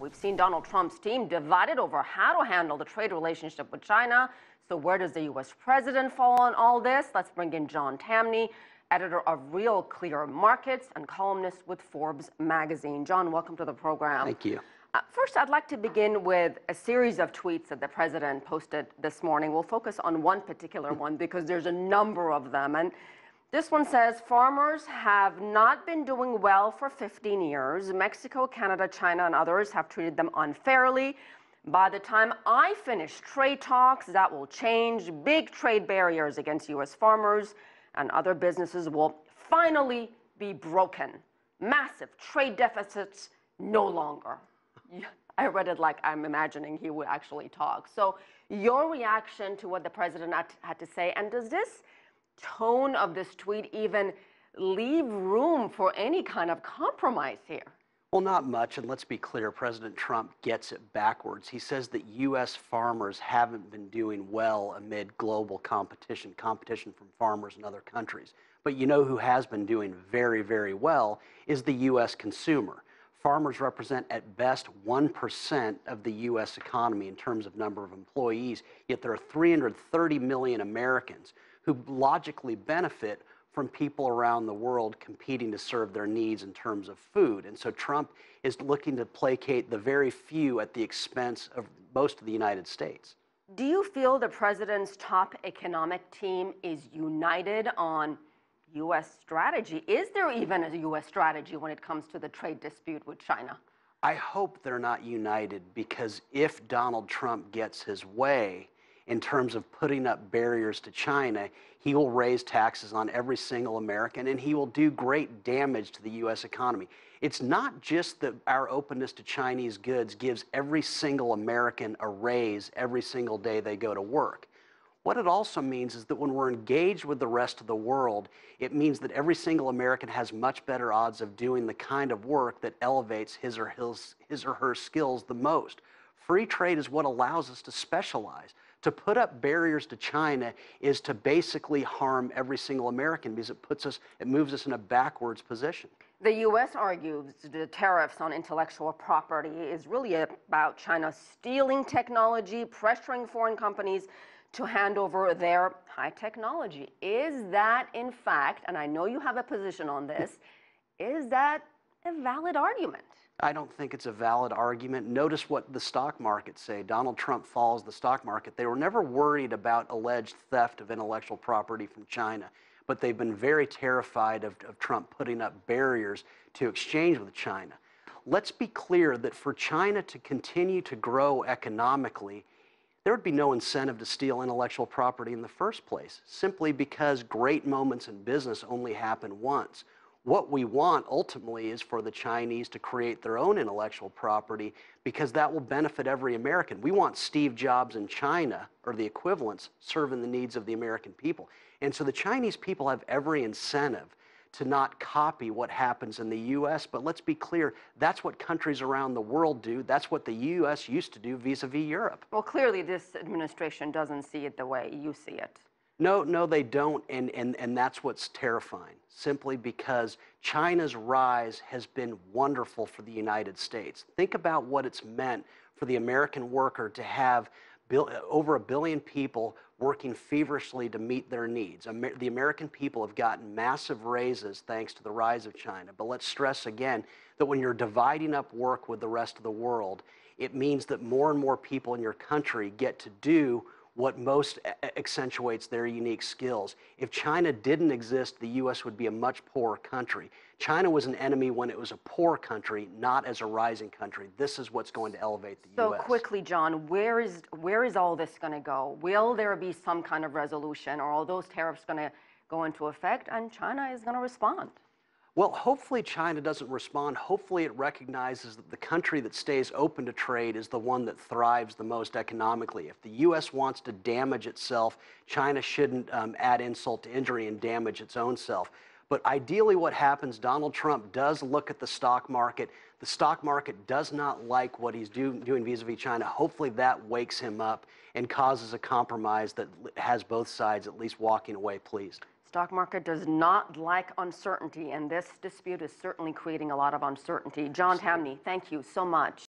We've seen Donald Trump's team divided over how to handle the trade relationship with China. So where does the U.S. president fall on all this? Let's bring in John Tamny, editor of Real Clear Markets and columnist with Forbes Magazine. John, welcome to the program. Thank you. First, I'd like to begin with a series of tweets that the president posted this morning. We'll focus on one particular one because there's a number of them. And this one says, farmers have not been doing well for 15 years. Mexico, Canada, China, and others have treated them unfairly. By the time I finish trade talks, that will change. Big trade barriers against U.S. farmers and other businesses will finally be broken. Massive trade deficits no longer. I read it like I'm imagining he would actually talk. So your reaction to what the president had to say, and does this tone of this tweet even leave room for any kind of compromise here? Well, not much, and let's be clear, President Trump gets it backwards. He says that U.S. farmers haven't been doing well amid global competition from farmers in other countries. But you know who has been doing very, very well is the U.S. consumer. Farmers represent at best 1% of the U.S. economy in terms of number of employees, yet there are 330 million Americans who logically benefit from people around the world competing to serve their needs in terms of food. And so Trump is looking to placate the very few at the expense of most of the United States. Do you feel the president's top economic team is united on U.S. strategy? Is there even a U.S. strategy when it comes to the trade dispute with China? I hope they're not united, because if Donald Trump gets his way in terms of putting up barriers to China, he will raise taxes on every single American, and he will do great damage to the U.S. economy. It's not just that our openness to Chinese goods gives every single American a raise every single day they go to work. What it also means is that when we're engaged with the rest of the world, it means that every single American has much better odds of doing the kind of work that elevates his or her skills the most. Free trade is what allows us to specialize. To put up barriers to China is to basically harm every single American, because it moves us in a backwards position. The U.S. argues the tariffs on intellectual property is really about China stealing technology, pressuring foreign companies to hand over their high technology. Is that, in fact, and I know you have a position on this, is that a valid argument? I don't think it's a valid argument. Notice what the stock markets say. Donald Trump follows the stock market. They were never worried about alleged theft of intellectual property from China, but they've been very terrified of Trump putting up barriers to exchange with China. Let's be clear that for China to continue to grow economically, there would be no incentive to steal intellectual property in the first place, simply because great moments in business only happen once. What we want ultimately is for the Chinese to create their own intellectual property, because that will benefit every American. We want Steve Jobs in China, or the equivalents, serving the needs of the American people. And so the Chinese people have every incentive to not copy what happens in the U.S., but let's be clear, that's what countries around the world do. That's what the U.S. used to do vis-a-vis Europe. Well, clearly this administration doesn't see it the way you see it. No, they don't, and that's what's terrifying, simply because China's rise has been wonderful for the United States. Think about what it's meant for the American worker to have over 1 billion people working feverishly to meet their needs. The American people have gotten massive raises thanks to the rise of China. But let's stress again that when you're dividing up work with the rest of the world, it means that more and more people in your country get to do what most accentuates their unique skills. If China didn't exist, the U.S. would be a much poorer country. China was an enemy when it was a poor country, not as a rising country. This is what's going to elevate the U.S. So quickly, John, where is all this going to go? Will there be some kind of resolution, or are those tariffs going to go into effect and China is going to respond? Well, hopefully China doesn't respond. Hopefully it recognizes that the country that stays open to trade is the one that thrives the most economically. If the U.S. wants to damage itself, China shouldn't add insult to injury and damage its own self. But ideally what happens, Donald Trump does look at the stock market. The stock market does not like what he's doing vis-a-vis China. Hopefully that wakes him up and causes a compromise that has both sides at least walking away pleased. Stock market does not like uncertainty, and this dispute is certainly creating a lot of uncertainty. John Tamny, thank you so much.